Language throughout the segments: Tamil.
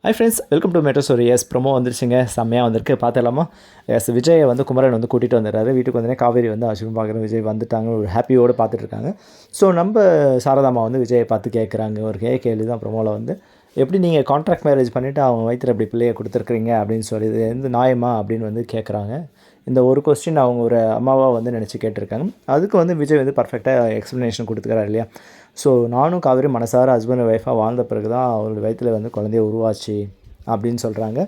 Hi friends, welcome to metro story. Yes promo வந்துருச்சுங்க, செம்மையாக வந்திருக்கு, பார்த்துலாமா? எஸ், விஜயை வந்து குமரன் வந்து கூட்டிகிட்டு வந்துடுறாரு. வீட்டுக்கு வந்தோடனே காவேரி வந்து அசுரம் பார்க்குற விஜய் வந்துட்டாங்க, ஒரு ஹாப்பியோடு பார்த்துட்ருக்காங்க. ஸோ நம்ம சாரதாம்மா வந்து விஜயை பார்த்து கேட்குறாங்க, ஒரு கேள்வி தான் ப்ரொமோவில் வந்து, எப்படி நீங்கள் கான்ட்ராக்ட் மேரேஜ் பண்ணிவிட்டு அவங்க வயிற்றுல இப்படி பிள்ளையை கொடுத்துருக்குறீங்க அப்படின்னு சொல்லி, இது எந்த நியாயமா அப்படின்னு வந்து கேட்குறாங்க. இந்த ஒரு கொஸ்டின் அவங்க ஒரு அம்மாவாக வந்து நினச்சி கேட்டிருக்காங்க. அதுக்கு வந்து விஜய் வந்து பர்ஃபெக்டாக எக்ஸ்ப்ளனேஷன் கொடுத்துக்கிறாரு இல்லையா? ஸோ நானும் காவேரி மனசார ஹஸ்பண்ட் ஒய்ஃபாக வாழ்ந்த பிறகு தான் அவருடைய வயிற்றில் வந்து குழந்தைய உருவாச்சு அப்படின்னு சொல்கிறாங்க.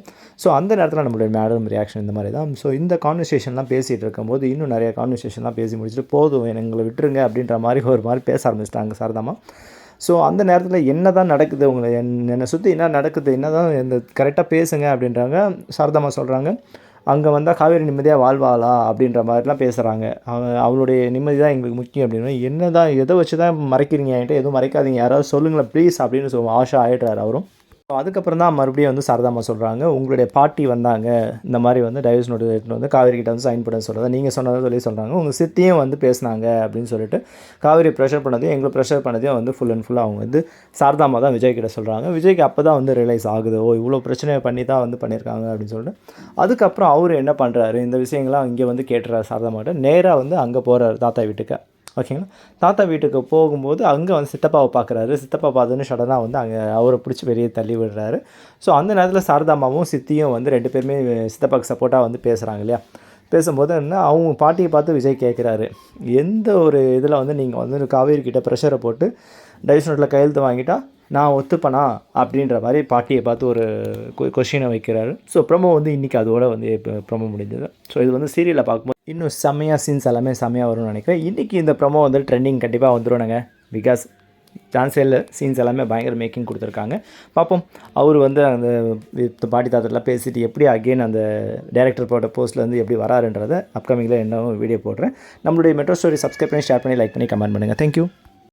ஸோ அந்த நேரத்தில் நம்மளுடைய மேடம் ரியாக்ஷன் இந்த மாதிரி தான். ஸோ இந்த கான்வர்சேஷன்லாம் பேசிகிட்டு இருக்கும்போது இன்னும் நிறைய கான்வர்சேஷன்லாம் பேசி முடிச்சுட்டு போதும் எங்களை விட்டுருங்க அப்படின்ற மாதிரி ஒரு மாதிரி பேச ஆரம்பிச்சிட்டாங்க சாரதாம்மா. ஸோ அந்த நேரத்தில் என்ன தான் நடக்குது, உங்களை என்னை சுற்றி என்ன நடக்குது, என்ன தான் இந்த கரெக்டாக பேசுங்க அப்படின்றாங்க. சாரதாம்மா சொல்கிறாங்க, அங்கே வந்தால் காவேரி நிம்மதியாக வாழ்வாளா அப்படின்ற மாதிரிலாம் பேசுகிறாங்க. அவளுடைய நிம்மதி தான் எங்களுக்கு முக்கியம் அப்படின்னு. என்ன தான் எதை வச்சு தான் மறைக்கிறீங்க, என்கிட்ட எதுவும் மறைக்காதீங்க, யாராவது சொல்லுங்களேன் ப்ளீஸ் அப்படின்னு ஆஷா ஆகிடுறாரு அவரும். ஸோ அதுக்கப்புறம் தான் மறுபடியும் வந்து சாரதாம்மா சொல்கிறாங்க, உங்களுடைய பாட்டி வந்தாங்க, இந்த மாதிரி வந்து டைவர்ஸ் நோட்டு எடுத்துகிட்டு வந்து காவேரி கிட்ட வந்து சைன் பண்ண சொல்கிறத நீங்கள் சொன்னதை சொல்கிறாங்க. உங்கள் சித்தியும் வந்து பேசினாங்க அப்படின்னு சொல்லிட்டு காவேரி ப்ரெஷர் பண்ணதையும் எங்களை ப்ரெஷர் பண்ணதையும் வந்து ஃபுல் அண்ட் ஃபுல்லாக அவங்க வந்து சாரதாம்மா தான் விஜய் கிட்ட சொல்கிறாங்க. விஜய்க்கு அப்போ தான் வந்து ரியலைஸ் ஆகுது, ஓ இவ்வளோ பிரச்சனையை பண்ணி தான் வந்து பண்ணியிருக்காங்க அப்படின்னு சொல்லிட்டு. அதுக்கப்புறம் அவர் என்ன பண்ணுறாரு, இந்த விஷயங்கள்லாம் இங்கே வந்து கேட்டுறாரு சாரதாம்மாட்ட. நேராக வந்து அங்கே போகிறார் தாத்தா வீட்டுக்கு. ஓகேங்களா? தாத்தா வீட்டுக்கு போகும்போது அங்கே வந்து சித்தப்பாவை பார்க்குறாரு. சித்தப்பா பார்த்தோன்னே சடனாக வந்து அங்கே அவரை பிடிச்சி வெளியே தள்ளி விடுறாரு. ஸோ அந்த நேரத்தில் சாரதாம்மாவும் சித்தியும் வந்து 2 பேருமே சித்தப்பாவுக்கு சப்போர்ட்டாக வந்து பேசுகிறாங்க இல்லையா? பேசும்போது என்ன, அவங்க பாட்டியை பார்த்து விஜய் கேட்குறாரு, எந்த ஒரு இதில் வந்து நீங்கள் வந்து காவேரி கிட்ட ப்ரெஷரை போட்டு டைவர்ஸ் நோட்டில் கையெழுத்து வாங்கிட்டா நான் ஒத்துப்பனா அப்படின்ற மாதிரி பாட்டியை பார்த்து ஒரு கொஷினை வைக்கிறாரு. ஸோ ப்ரொமோ வந்து இன்றைக்கி அதோட வந்து இப்போ ப்ரொமோ முடிஞ்சது. ஸோ இது வந்து சீரியலில் பார்க்கும்போது இன்னும் செம்மையாக சீன்ஸ் எல்லாமே செம்மையாக வரும்னு நினைக்கிறேன். இன்றைக்கி இந்த ப்ரொமோ வந்து ட்ரெண்டிங் கண்டிப்பாக வந்துடும்னுங்க. பிகாஸ் சான்ஸே இல்லை, சீன்ஸ் எல்லாமே பயங்கர மேக்கிங் கொடுத்துருக்காங்க. பார்ப்போம், அவர் வந்து அந்த பாட்டி தாத்தெல்லாம் பேசிட்டு எப்படி அகெயின் அந்த டேரக்டர் போட்ட போஸ்ட்லேருந்து எப்படி வராருன்றதை அப்கமிங்கில் என்ன வீடியோ போடுறேன். நம்மளுடைய மெட்ரோ ஸ்டோரி சப்ஸ்கிரைப் பண்ணி, ஷேர் பண்ணி, லைக் பண்ணி, கமெண்ட் பண்ணுங்கள். தேங்க்யூ.